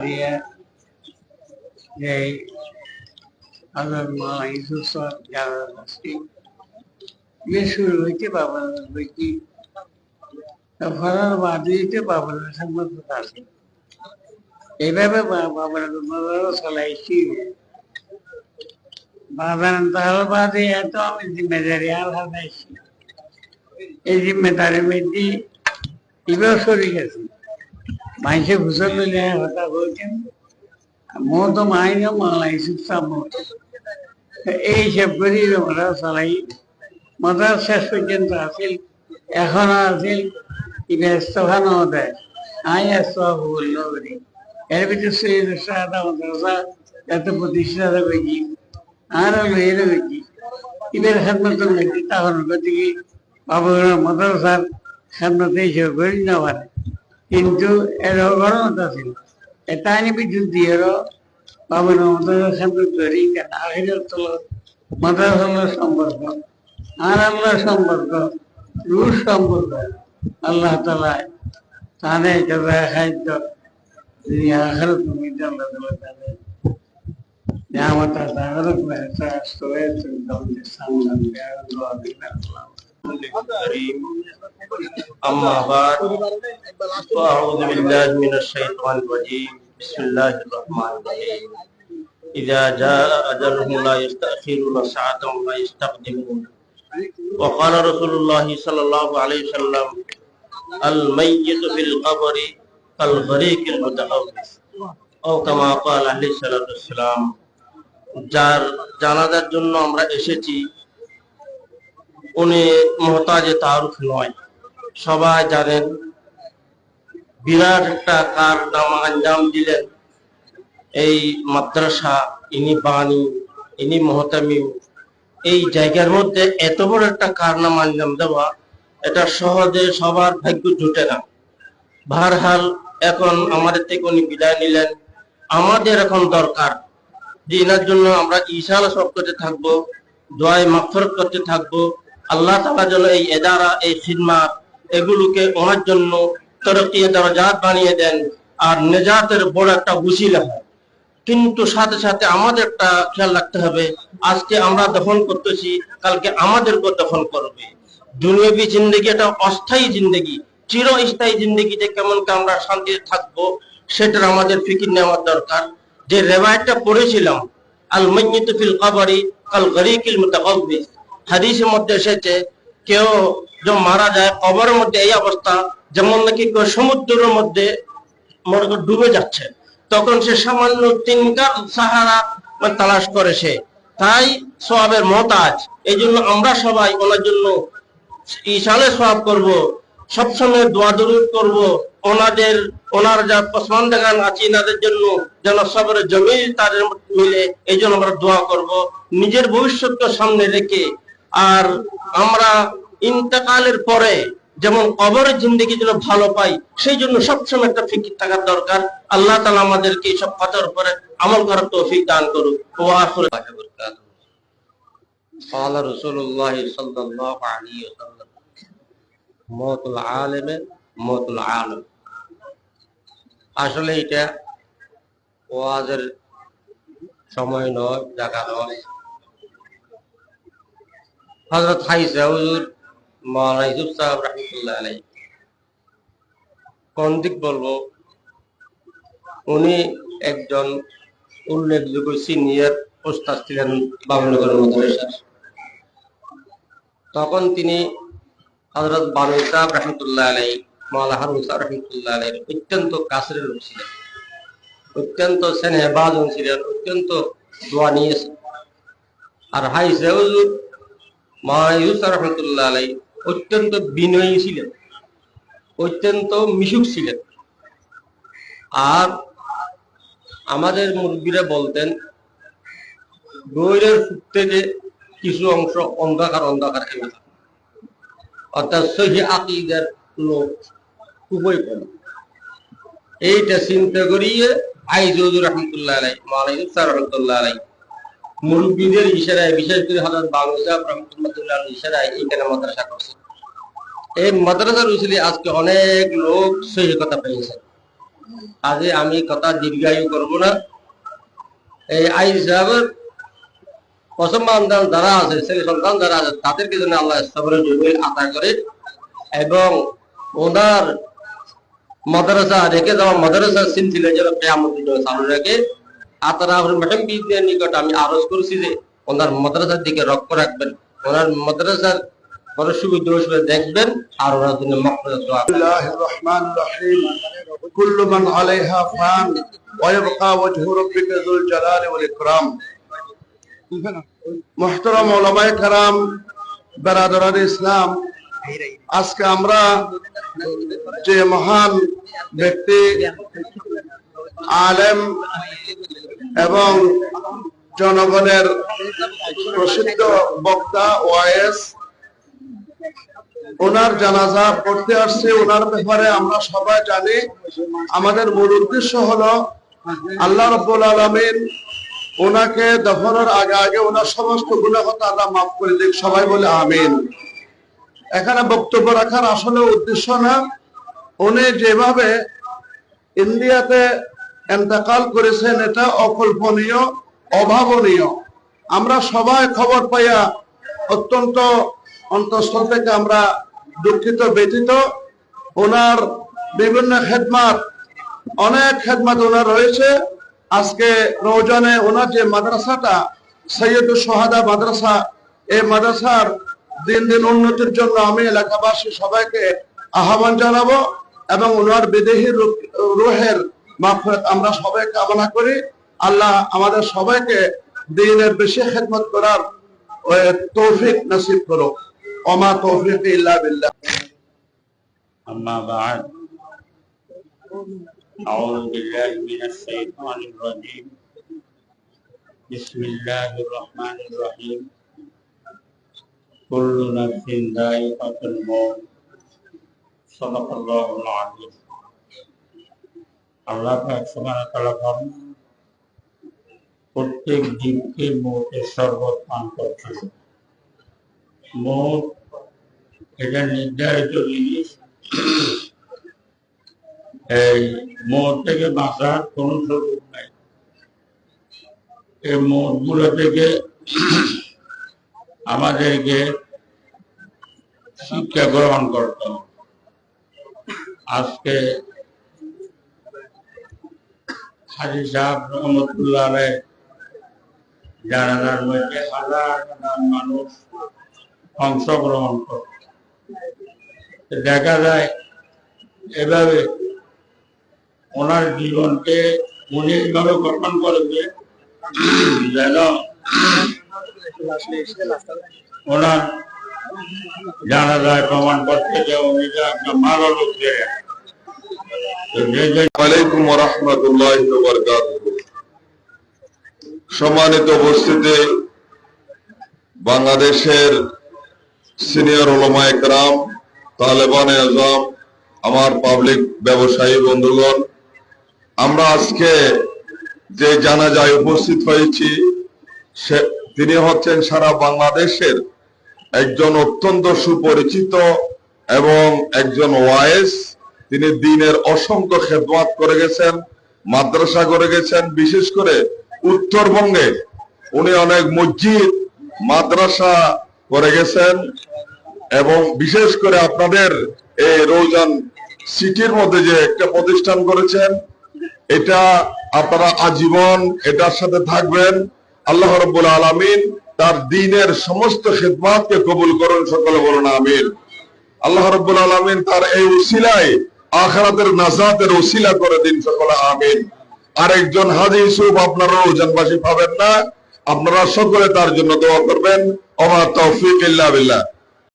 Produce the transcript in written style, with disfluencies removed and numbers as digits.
dia de agama itu soal jalan pasti. Yesus itu bapa bagi kafaran wadi itu bapa sama terasi. Eba bapa bapa selaisi. Bapa nanti badi itu kami zimmedari hal sih. Zimmedari mesti ibu suri kasih. Masih busur lelaki hota boleh. Mau to main ya malah isu sama. Seberi orang salai, mata sesuatu hasil, hasil, ibadah ada. Ayah sahaja beri. Erbitu sih ada madrasah, jatuh putih ada bagi. Ara lera bagi. Ibadah khidmat tu bagi. Tahun bagi. Bapak madrasah khidmat itu beri nawar. কিন্তু এরকম আছে এটা নিয়ে যদি এরো বাবার আমাদের সামনে তৈরি আখিরাত তো মাদ্রাসার সম্পর্ক আর আল্লাহ সম্পর্ক রূহ সম্পর্ক আল্লাহ তাআলা তাদের যারা খাদ্য আখিরাত তুমি আল্লাহ তাআলা তাদের নিয়ামত আখিরাত মেহতা সোয়েত দৌলত সামনে দোয়া দিলেন আল্লাহ أما بعد فأعوذ بالله من الشيطان الرجيم بسم الله الرحمن الرحيم إذا جاء أجلهم لا يستأخرون ساعة ولا يستقدمون وقال رسول الله صلى الله عليه وسلم الميت في القبر كالغريق المتغوث أو كما قال عليه الصلاة والسلام যার জানাজার জন্য আমরা এসেছি উনি মুহতাজে তারুফ নয়, সবাই জানেন বিরাট একটা কারনামা আঞ্জাম দিলেন এই মাদ্রাসা, ইনি বাণী, ইনি মুহতামিম। এই জায়গার মধ্যে এত বড় একটা কারনামা আঞ্জাম দেওয়া এটা সহজে সবার ভাগ্য জুটে না। বারহাল এখন আমাদের থেকে উনি বিদায় নিলেন, আমাদের এখন দরকার যে এনার জন্য আমরা ইনশাআল্লাহ সব করতে থাকবো, দোয়ায়ে মাগফিরাত করতে থাকবো। আল্লাহ তাআলা যেন এই ইদারা, এই খিদমাত এগুলোকে ওনার জন্য তরক্কি দরজাত বানিয়ে দেন আর নেজাতের বড় একটা উসিলা হয়। কিন্তু সাথে সাথে আমাদের একটা খেয়াল রাখতে হবে, আজকে আমরা দফন করতেছি, কালকে আমাদেরকেও দফন করবে। দুনিয়াবী জিন্দেগি এটা অস্থায়ী জিন্দেগি, চিরস্থায়ী জিন্দেগিতে কেমন আমরা শান্তিতে থাকবো সেটার আমাদের ফিকির নেওয়ার দরকার। যে রিওয়ায়াতটা পড়েছিলাম, আল মাইয়িতু ফিল কবরি কাল গরীকিল মুতাগাওয়িস, হাদিসের মধ্যে এসেছে কেউ যে মারা যায় কবরের মধ্যে এই অবস্থা যেমন নাকি সমুদ্রের মধ্যে ডুবে যাচ্ছে, তখন সে সামান্য তিনকার সাহারা তালাশ করে, সে তাই সওয়াবের মুহতাজ। এই জন্য আমরা সবাই ওনার জন্য ইশালে সওয়াব করব, সবসময় দোয়া দরুদ করব, ওনার যা পছন্দগান আছে এনাদের জন্য যেন সবরের জমির তাদের মিলে, এই জন্য আমরা দোয়া করব নিজের ভবিষ্যৎকে সামনে রেখে। আর আমরা ইন্তেকালের পরে যেমন কবরের জিন্দেগি যেন ভালো পাই, সেই জন্য সবসময় একটা ফিকির থাকার দরকার। আল্লাহ তাআলা আমাদেরকে এইসব কথার উপরে আমল করার তৌফিক দান করুক। ওয়া আখিরু বারাকাতুহু। قال رسول الله صلى الله عليه وسلم موت العالم موت العالم। আসলে এটা ওয়াজের সময় নয়, জায়গা নয়। হযরত হাইসা হুজুর মাওলানা ইউসুফ সাহেব রাহমাতুল্লাহ আলাইহি, কোন দিক বলবো, উনি একজন উল্লেখযোগ্য সিনিয়র ওস্তাদ ছিলেন বাবুনগর মাদ্রাসার। তখন তিনি হযরত বানু সাহেব রাহমাতুল্লাহ আলাইহি, মাওলানা হারুন সাহেব রাহমাতুল্লাহ আলাইহি অত্যন্ত কাছের লোক ছিলেন, অত্যন্ত স্নেহভাজন ছিলেন, অত্যন্ত দোয়া নিয়েছেন। আর হাইসা হুজুর মাওলানা ইউসুফ রাহমাতুল্লাহ আলাইহি অত্যন্ত বিনয়ী ছিলেন, অত্যন্ত মিশুক ছিলেন। আর আমাদের মুরব্বীরা বলতেন গৈরের থেকে কিছু অংশ অন্ধকার অন্ধকার এমে থাকে, অর্থাৎ সহি আকীদার লোক খুবই কম। এইটা চিন্তা করিয়ে আইজ হুজুর রাহমাতুল্লাহ আলাইহি, মাওলানা ইউসুফ রাহমাতুল্লাহ আলাইহি মুরব্বীদের ইশারায়, বিশেষ করে হযরত বানু সাহেব রাহমাতুল্লাহ আলাইহি ইশারায় এইখানে মাদ্রাসা করছে। এই মাদ্রাসার উসিলে আজকে অনেক লোক সহি কথা পেয়েছে। আজ আমি কথা দীর্ঘায়ু করব না। এই আইন সাহেবের প্রথম সন্তান যারা আছে, ছেলে সন্তান যারা আছে, তাদেরকে যেন আল্লাহ সবরের জন্য আশা করে এবং ওনার মাদ্রাসা রেখে যাওয়া মাদ্রাসার সিলসিলা যেন কিয়ামতের জন্য চালু রাখে। আতারা মেহম বিদের নিকট আমি আরজ করছি যে ওনার মাদ্রাসার দিকে লক্ষ্য রাখবেন, ওনার মাদ্রাসার বড় সুবিধা দেখবেন আর ওনার জন্য মাগফিরাত দোয়া করবেন। বিসমিল্লাহির রহমানির রহিম। কুল্লু মান আলাইহা ফান ওয়া ইয়াবকা ওয়াজহু রাব্বিকা যুল জালালি ওয়াল ইকরাম। মুহতারাম উলামায়ে কেরাম, বিরাদরান ইসলাম, আজকে আমরা যে মহান ব্যক্তি, আলেম এবং জনগণের প্রসিদ্ধ বক্তা ওয়াইস, ওনার জানাজা পড়তে আসছে। ওনার ব্যাপারে আমরা সবাই জানি। আমাদের মূল উদ্দেশ্য হলো আল্লাহ রাব্বুল আলামিন ওনাকে দফনের আগে আগে ওনার সমস্ত গুনাহ আল্লাহ মাফ করে দিক। সবাই বলে আমিন। এখানে বক্তব্য রাখার আসলে উদ্দেশ্য না, উনি যেভাবে ইন্ডিয়াতে ইন্তেকাল করেছেন এটা অকল্পনীয়, অভাবনীয়। আমরা সবাই খবর পাইয়া অত্যন্ত অন্তঃস্থল থেকে আমরা দুঃখিত, ব্যথিত। ওনার বিভিন্ন খেদমাত, অনেক খেদমাত ওনার রয়েছে। আজকে রওজানে ওনার যে মাদ্রাসাটা সৈয়দুস সোহাদা মাদ্রাসা, এই মাদ্রাসার দিন দিন উন্নতির জন্য আমি এলাকাবাসী সবাইকে আহ্বান জানাবো এবং ওনার বিদেহী রূহের মাগফিরাত আমরা সবাই কামনা করি। আল্লাহ আমাদের সবাইকে দ্বীনের বেশি খেদমত করার তৌফিক নসিব করো। ওমা তৌফিক ইল্লা বিল্লাহ। أما بعد أعوذ بالله من الشيطان الرجيم بسم الله الرحمن الرحيم كل نفس ذائقة الموت صدق الله العظيم। আল্লাহ পাক সুবহানাহু ওয়া তাআলা বলেন, প্রত্যেক জীবকে মৌতের শরবত পান করতে হবে। মৌত এটা নির্ধারিত জিনিস। এই মৌত থেকে বাঁচার কোন সুযোগ নাই। এই মৌত গুলো থেকে আমাদেরকে শিক্ষা গ্রহণ করতে হবে। আজকে হাজী সাহেব রহমতুল্লাহ আলাইহ জানাজার মধ্যে হাজার হাজার মানুষ অংশগ্রহণ করে। দেখা যায় এভাবে ওনার জীবনকে উনি এইভাবে গঠন করেছে যেন ওনার জানা যায় প্রমাণ করতে যে উনি একটা ভালো লোক ছিলেন। ওয়ালাইকুম ওয়া রাহমাতুল্লাহি ওয়া বারাকাতুহু। সম্মানিত উপস্থিতি, বাংলাদেশের সিনিয়র উলামায়ে কেরাম, তালেবানে আজম, আমার পাবলিক ব্যবসায়ী বন্ধুগণ, আমরা আজকে যে জানাজায় উপস্থিত হয়েছি তিনি হচ্ছেন সারা বাংলাদেশের একজন অত্যন্ত সুপরিচিত এবং একজন ওয়াইস। তিনি দ্বীনের অসংখ্য খেদমত করে গেছেন, মাদ্রাসা করে গেছেন। বিশেষ করে উত্তরবঙ্গে উনি অনেক মসজিদ মাদ্রাসা করে গেছেন এবং বিশেষ করে আপনাদের এই রৌজান সিটির মধ্যে যে একটা প্রতিষ্ঠান করেছেন, এটা আপনারা আজীবন এটার সাথে থাকবেন। আল্লাহ রাব্বুল আলামিন তার দ্বীনের সমস্ত খেদমতকে কবুল করুন, সকলে বলুন আমিন। আল্লাহ রাব্বুল আলামিন তার এই উসিলায় আখিরাতের নাজাতের উসিলা করে দিন, সকলে আমিন। আরেকজন হাজী ইউসুফ আপনারা রৌজানবাসী পাবেন না, আপনারা সকলে তার জন্য দোয়া করবেন। ওমা তৌফিক ইল্লা বিল্লাহ।